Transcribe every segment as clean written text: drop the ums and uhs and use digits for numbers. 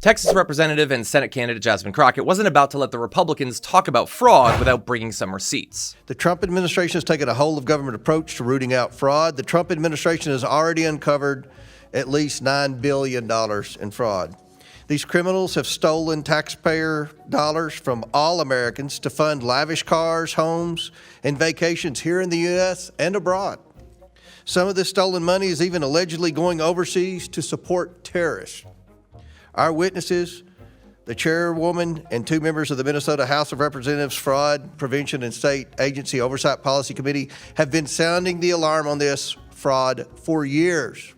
Texas Representative and Senate candidate Jasmine Crockett wasn't about to let the Republicans talk about fraud without bringing some receipts. The Trump administration has taken a whole-of-government approach to rooting out fraud. The Trump administration has already uncovered at least $9 billion in fraud. These criminals have stolen taxpayer dollars from all Americans to fund lavish cars, homes, and vacations here in the U.S. and abroad. Some of this stolen money is even allegedly going overseas to support terrorists. Our witnesses, the chairwoman and 2 members of the Minnesota House of Representatives Fraud Prevention and State Agency Oversight Policy Committee have been sounding the alarm on this fraud for years.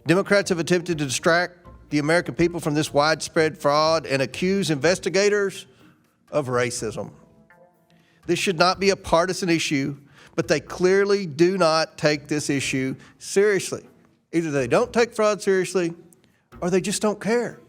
Democrats have attempted to distract the American people from this widespread fraud and accuse investigators of racism. This should not be a partisan issue, but they clearly do not take this issue seriously. Either they don't take fraud seriously or they just don't care.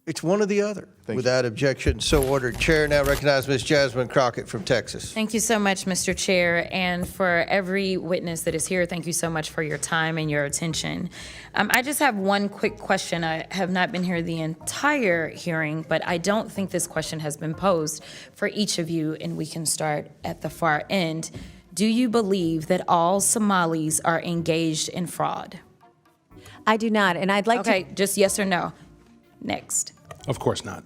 It's one or the other. Without objection, so ordered. Chair now recognizes Ms. Jasmine Crockett from Texas. Thank you so much, Mr. Chair. And for every witness that is here, thank you so much for your time and your attention. I just have one quick question. I have not been here the entire hearing, but I don't think this question has been posed for each of you, and we can start at the far end. Do you believe that all Somalis are engaged in fraud? I do not, and I'd like to... Okay, just yes or no. Next. Of course not.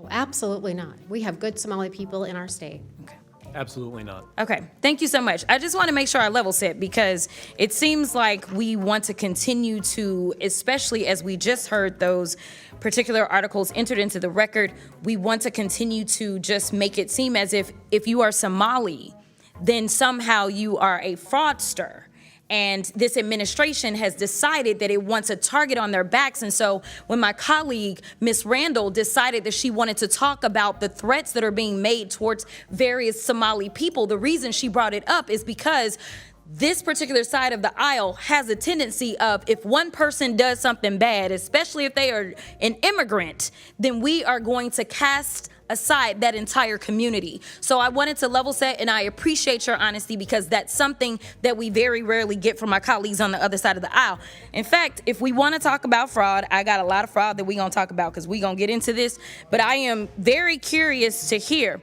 Oh, absolutely not. We have good Somali people in our state. Okay. Absolutely not. Okay, thank you so much. I just want to make sure I level set because it seems like we want to continue to, especially as we just heard those particular articles entered into the record, we want to continue to just make it seem as if you are Somali, then somehow you are a fraudster. And this administration has decided that it wants a target on their backs. And so when my colleague, Ms. Randall, decided that she wanted to talk about the threats that are being made towards various Somali people, the reason she brought it up is because this particular side of the aisle has a tendency of if one person does something bad, especially if they are an immigrant, then we are going to cast aside that entire community. So I wanted to level set, and I appreciate your honesty because that's something that we very rarely get from my colleagues on the other side of the aisle. In fact, if we want to talk about fraud, I got a lot of fraud that we're going to talk about because we're going to get into this, but I am very curious to hear.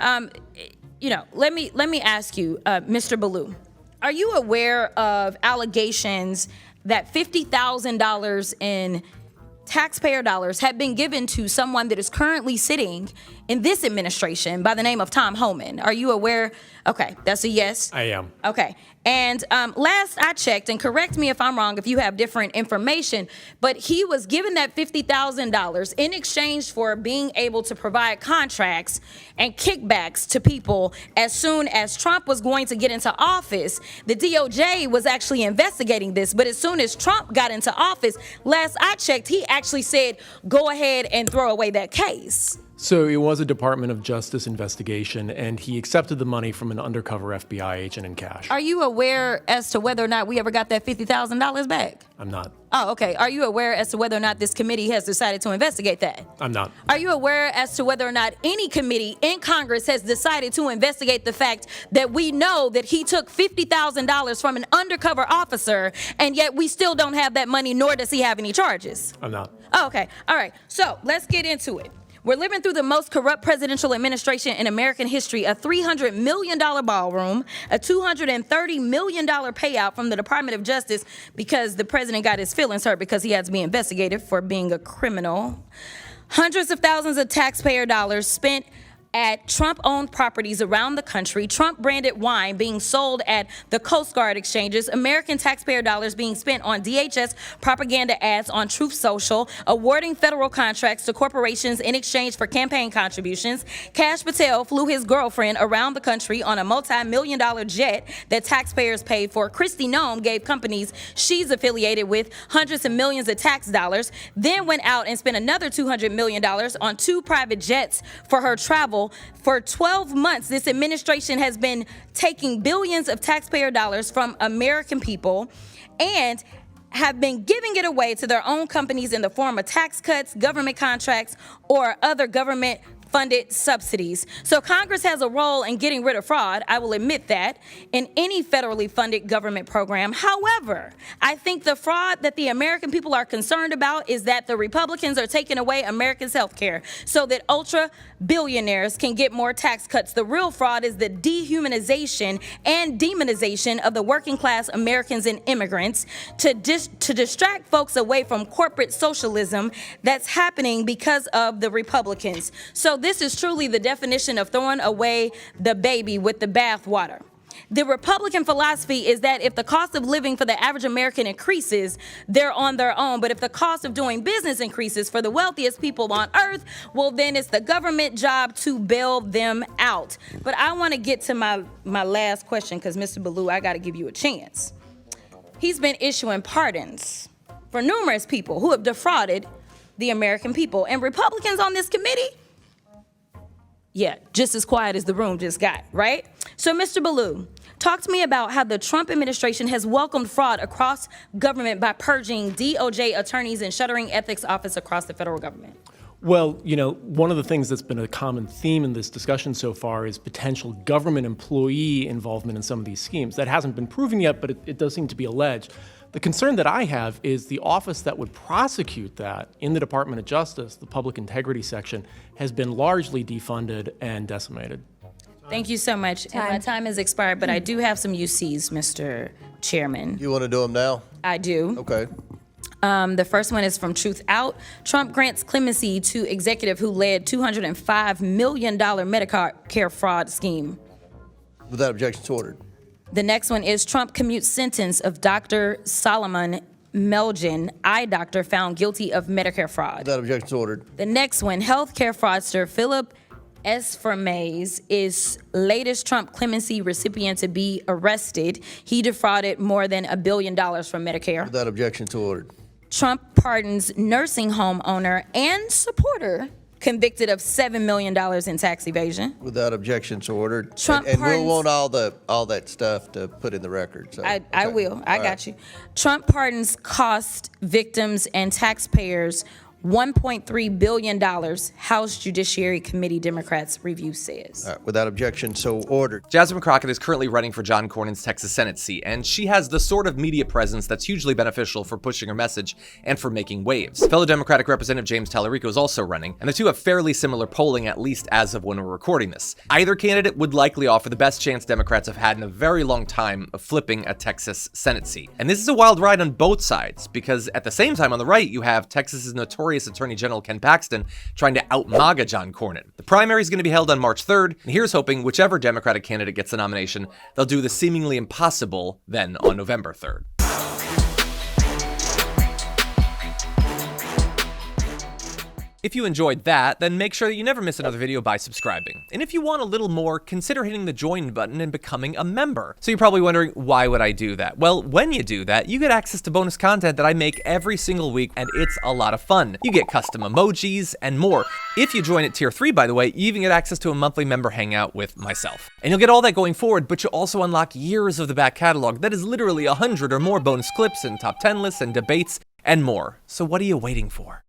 Let me ask you, Mr. Ballou, are you aware of allegations that $50,000 in taxpayer dollars have been given to someone that is currently sitting in this administration by the name of Tom Homan? Are you aware? Okay, that's a yes. I am. Okay. And last I checked, and correct me if I'm wrong if you have different information, but he was given that $50,000 in exchange for being able to provide contracts and kickbacks to people as soon as Trump was going to get into office. The DOJ was actually investigating this, but as soon as Trump got into office, last I checked, he actually said, go ahead and throw away that case. So it was a Department of Justice investigation, and he accepted the money from an undercover FBI agent in cash. Are you aware as to whether or not we ever got that $50,000 back? I'm not. Oh, okay. Are you aware as to whether or not this committee has decided to investigate that? I'm not. Are you aware as to whether or not any committee in Congress has decided to investigate the fact that we know that he took $50,000 from an undercover officer, and yet we still don't have that money, nor does he have any charges? I'm not. Oh, okay. All right. So let's get into it. We're living through the most corrupt presidential administration in American history, a $300 million ballroom, a $230 million payout from the Department of Justice because the president got his feelings hurt because he had to be investigated for being a criminal. Hundreds of thousands of taxpayer dollars spent at Trump-owned properties around the country, Trump-branded wine being sold at the Coast Guard exchanges, American taxpayer dollars being spent on DHS propaganda ads on Truth Social, awarding federal contracts to corporations in exchange for campaign contributions. Kash Patel flew his girlfriend around the country on a multi-million-dollar jet that taxpayers paid for. Kristi Noem gave companies she's affiliated with hundreds of millions of tax dollars, then went out and spent another $200 million on 2 private jets for her travel. For 12 months, this administration has been taking billions of taxpayer dollars from American people and have been giving it away to their own companies in the form of tax cuts, government contracts, or other government funded subsidies. So Congress has a role in getting rid of fraud, I will admit that, in any federally funded government program. However, I think the fraud that the American people are concerned about is that the Republicans are taking away Americans' health care so that ultra billionaires can get more tax cuts. The real fraud is the dehumanization and demonization of the working class Americans and immigrants to distract folks away from corporate socialism that's happening because of the Republicans. So this is truly the definition of throwing away the baby with the bathwater. The Republican philosophy is that if the cost of living for the average American increases, they're on their own. But if the cost of doing business increases for the wealthiest people on earth, well, then it's the government job to bail them out. But I want to get to my last question because, Mr. Ballou, I got to give you a chance. He's been issuing pardons for numerous people who have defrauded the American people. And Republicans on this committee, yeah, just as quiet as the room just got, right? So, Mr. Ballou, talk to me about how the Trump administration has welcomed fraud across government by purging DOJ attorneys and shuttering ethics office across the federal government. Well, you know, one of the things that's been a common theme in this discussion so far is potential government employee involvement in some of these schemes. That hasn't been proven yet, but it does seem to be alleged. The concern that I have is the office that would prosecute that in the Department of Justice, the Public Integrity Section, has been largely defunded and decimated. Thank you so much. And my time has expired, but I do have some UCs, Mr. Chairman. You want to do them now? I do. Okay. The first one is from Truth Out. Trump grants clemency to executive who led $205 million Medicare fraud scheme. Without objection, it's ordered. The next one is Trump commutes sentence of Dr. Solomon Melgen, eye doctor, found guilty of Medicare fraud. Without objection, it's ordered. The next one, healthcare fraudster Philip Esfermaze is latest Trump clemency recipient to be arrested. He defrauded more than $1 billion from Medicare. Without objection, it's ordered. Trump pardons nursing home owner and supporter convicted of $7 million in tax evasion. Without objection, it's ordered. Trump and pardons, we'll want all that stuff to put in the record. So, I will. I got you. Trump pardons cost victims and taxpayers $1.3 billion, House Judiciary Committee Democrats review says. All right, without objection, so ordered. Jasmine Crockett is currently running for John Cornyn's Texas Senate seat, and she has the sort of media presence that's hugely beneficial for pushing her message and for making waves. Fellow Democratic Representative James Tallarico is also running, and the two have fairly similar polling, at least as of when we're recording this. Either candidate would likely offer the best chance Democrats have had in a very long time of flipping a Texas Senate seat. And this is a wild ride on both sides, because at the same time on the right, you have Texas's notorious Attorney General Ken Paxton trying to out-MAGA John Cornyn. The primary is going to be held on March 3rd, and here's hoping whichever Democratic candidate gets the nomination, they'll do the seemingly impossible then on November 3rd. If you enjoyed that, then make sure that you never miss another video by subscribing. And if you want a little more, consider hitting the join button and becoming a member. So you're probably wondering, why would I do that? Well, when you do that, you get access to bonus content that I make every single week, and it's a lot of fun. You get custom emojis and more. If you join at tier 3, by the way, you even get access to a monthly member hangout with myself. And you'll get all that going forward, but you'll also unlock years of the back catalog. That is literally 100 or more bonus clips and top 10 lists and debates and more. So what are you waiting for?